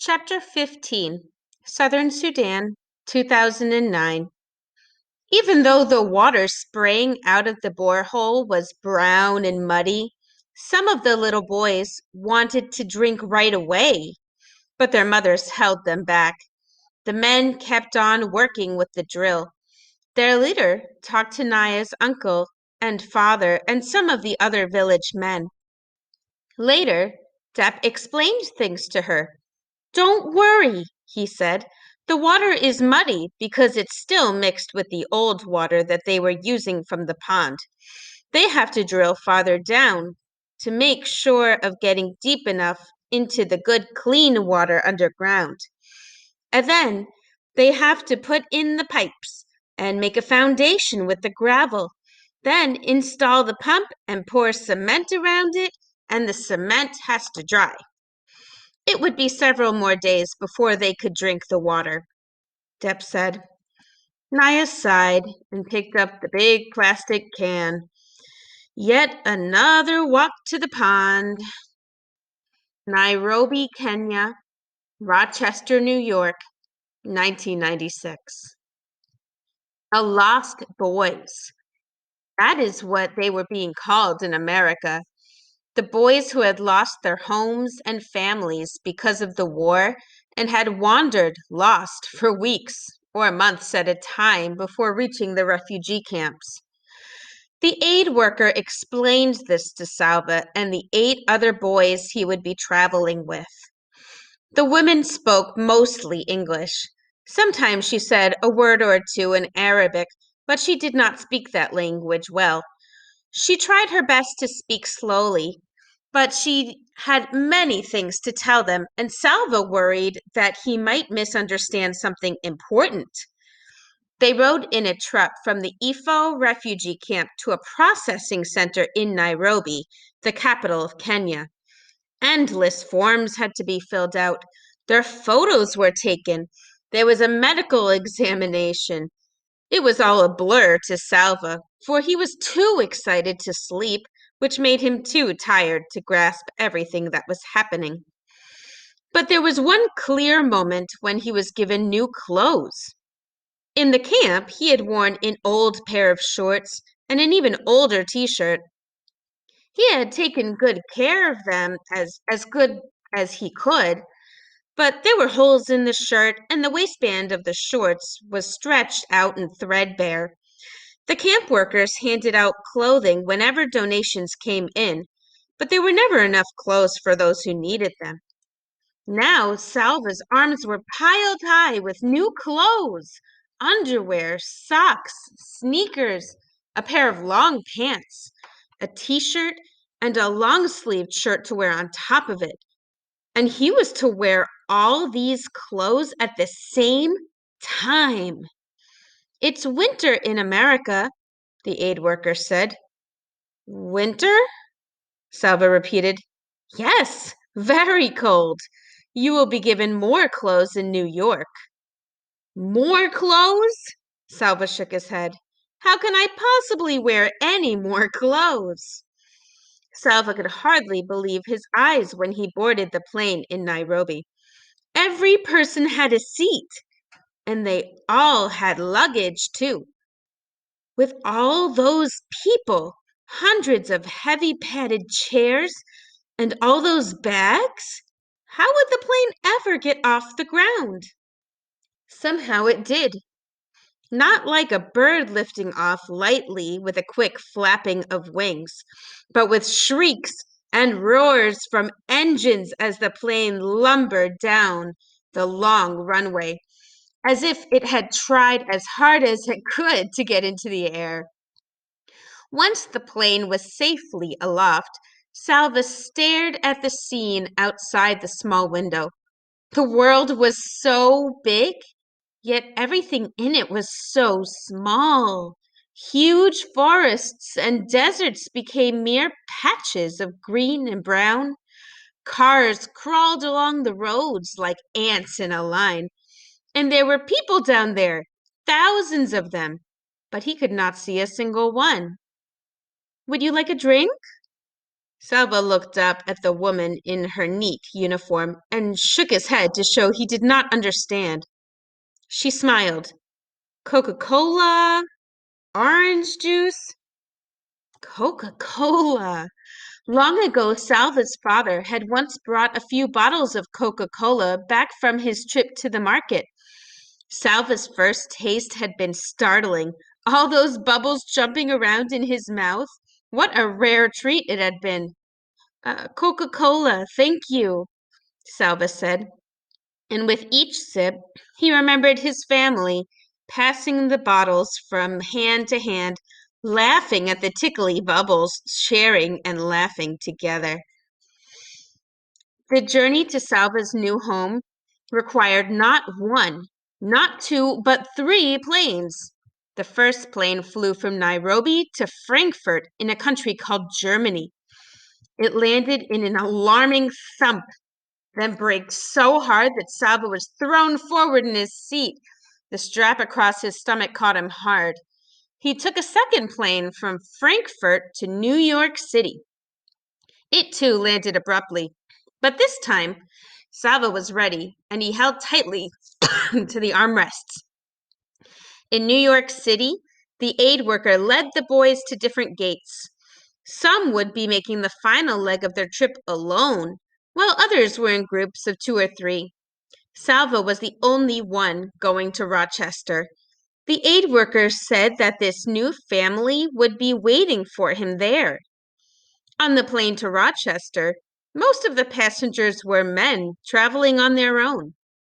Chapter 15, Southern Sudan, 2009. Even though the water spraying out of the borehole was brown and muddy, some of the little boys wanted to drink right away, but their mothers held them back. The men kept on working with the drill. Their leader talked to Naya's uncle and father and some of the other village men. Later, Depp explained things to her. "Don't worry," he said. "The water is muddy because it's still mixed with the old water that they were using from the pond. They have to drill farther down to make sure of getting deep enough into the good clean water underground. And then they have to put in the pipes and make a foundation with the gravel. Then install the pump and pour cement around it, and the cement has to dry. It would be several more days before they could drink the water," Depp said. Naya sighed and picked up the big plastic can. Yet another walk to the pond. Nairobi, Kenya, Rochester, New York, 1996. A Lost Boys. That is what they were being called in America. The boys who had lost their homes and families because of the war and had wandered lost for weeks or months at a time before reaching the refugee camps. The aid worker explained this to Salva and the 8 other boys he would be traveling with. The women spoke mostly English. Sometimes she said a word or two in Arabic, but she did not speak that language well. She tried her best to speak slowly, but she had many things to tell them, and Salva worried that he might misunderstand something important. They rode in a truck from the Ifo refugee camp to a processing center in Nairobi, the capital of Kenya. Endless forms had to be filled out. Their photos were taken. There was a medical examination. It was all a blur to Salva, for he was too excited to sleep, which made him too tired to grasp everything that was happening. But there was one clear moment when he was given new clothes. In the camp, he had worn an old pair of shorts and an even older t-shirt. He had taken good care of them as good as he could, but there were holes in the shirt, and the waistband of the shorts was stretched out and threadbare. The camp workers handed out clothing whenever donations came in, but there were never enough clothes for those who needed them. Now Salva's arms were piled high with new clothes, underwear, socks, sneakers, a pair of long pants, a t-shirt, and a long-sleeved shirt to wear on top of it. And he was to wear all these clothes at the same time. "It's winter in America," the aid worker said. "Winter?" Salva repeated. "Yes, very cold. You will be given more clothes in New York." "More clothes?" Salva shook his head. "How can I possibly wear any more clothes?" Salva could hardly believe his eyes when he boarded the plane in Nairobi. Every person had a seat, and they all had luggage too. With all those people, hundreds of heavy padded chairs, and all those bags, how would the plane ever get off the ground? Somehow it did. Not like a bird lifting off lightly with a quick flapping of wings, but with shrieks and roars from engines as the plane lumbered down the long runway, as if it had tried as hard as it could to get into the air. Once the plane was safely aloft, Salva stared at the scene outside the small window. The world was so big, yet everything in it was so small. Huge forests and deserts became mere patches of green and brown. Cars crawled along the roads like ants in a line. And there were people down there, thousands of them, but he could not see a single one. "Would you like a drink?" Salva looked up at the woman in her neat uniform and shook his head to show he did not understand. She smiled. Coca-Cola? Orange juice? Coca-Cola. Long ago, Salva's father had once brought a few bottles of Coca-Cola back from his trip to the market. Salva's first taste had been startling. All those bubbles jumping around in his mouth. What a rare treat it had been. Coca-Cola, thank you, Salva said. And with each sip, he remembered his family, passing the bottles from hand to hand, laughing at the tickly bubbles, sharing and laughing together. The journey to Salva's new home required not one, not two, but three planes. The first plane flew from Nairobi to Frankfurt in a country called Germany. It landed in an alarming thump, then braked so hard that Salva was thrown forward in his seat. The strap across his stomach caught him hard. He took a second plane from Frankfurt to New York City. It too landed abruptly, but this time Salva was ready and he held tightly to the armrests. In New York City, the aid worker led the boys to different gates. Some would be making the final leg of their trip alone, while others were in groups of 2 or 3. Salva was the only one going to Rochester. The aid worker said that this new family would be waiting for him there. On the plane to Rochester, most of the passengers were men traveling on their own.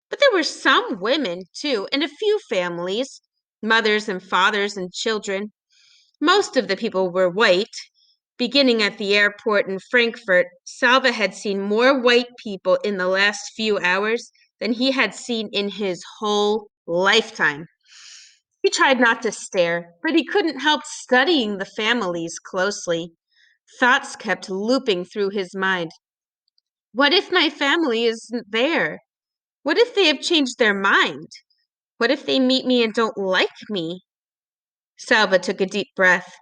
But there were some women, too, and a few families, mothers and fathers and children. Most of the people were white. Beginning at the airport in Frankfurt, Salva had seen more white people in the last few hours than he had seen in his whole lifetime. He tried not to stare, but he couldn't help studying the families closely. Thoughts kept looping through his mind. What if my family isn't there? What if they have changed their mind? What if they meet me and don't like me? Salva took a deep breath.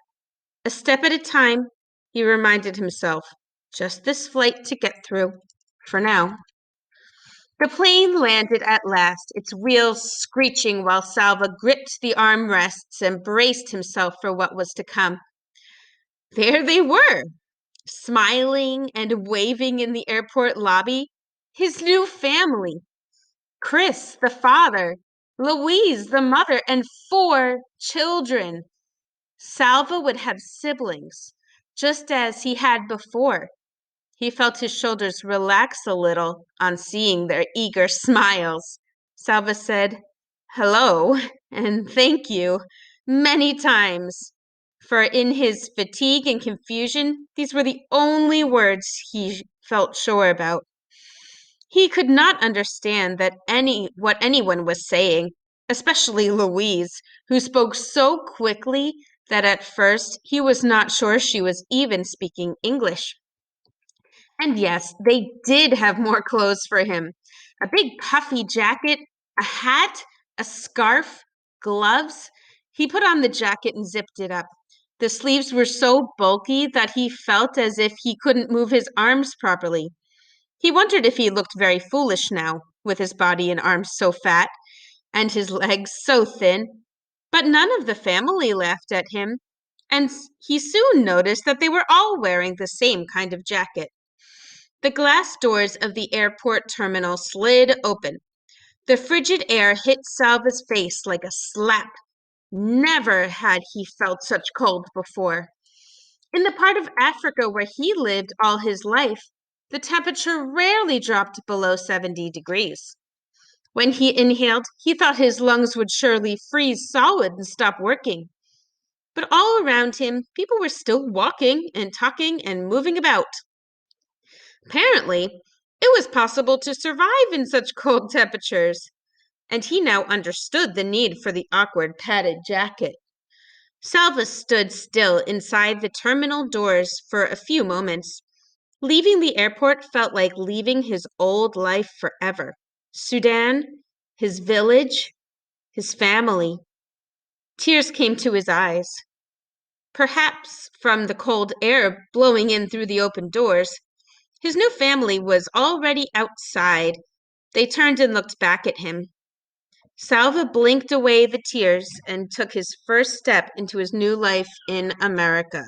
A step at a time, he reminded himself. Just this flight to get through. For now. The plane landed at last, its wheels screeching while Salva gripped the armrests and braced himself for what was to come. There they were, smiling and waving in the airport lobby. His new family. Chris, the father, Louise, the mother, and 4 children. Salva would have siblings, just as he had before. He felt his shoulders relax a little on seeing their eager smiles. Salva said, "Hello," and "thank you," many times, for in his fatigue and confusion, these were the only words he felt sure about. He could not understand what anyone was saying, especially Louise, who spoke so quickly that at first he was not sure she was even speaking English. And yes, they did have more clothes for him. A big puffy jacket, a hat, a scarf, gloves. He put on the jacket and zipped it up. The sleeves were so bulky that he felt as if he couldn't move his arms properly. He wondered if he looked very foolish now, with his body and arms so fat, and his legs so thin. But none of the family laughed at him, and he soon noticed that they were all wearing the same kind of jacket. The glass doors of the airport terminal slid open. The frigid air hit Salva's face like a slap. Never had he felt such cold before. In the part of Africa where he lived all his life, the temperature rarely dropped below 70 degrees. When he inhaled, he thought his lungs would surely freeze solid and stop working. But all around him, people were still walking and talking and moving about. Apparently, it was possible to survive in such cold temperatures, and he now understood the need for the awkward padded jacket. Salva stood still inside the terminal doors for a few moments. Leaving the airport felt like leaving his old life forever. Sudan, his village, his family. Tears came to his eyes. perhaps from the cold air blowing in through the open doors. His new family was already outside. They turned and looked back at him. Salva blinked away the tears and took his first step into his new life in America.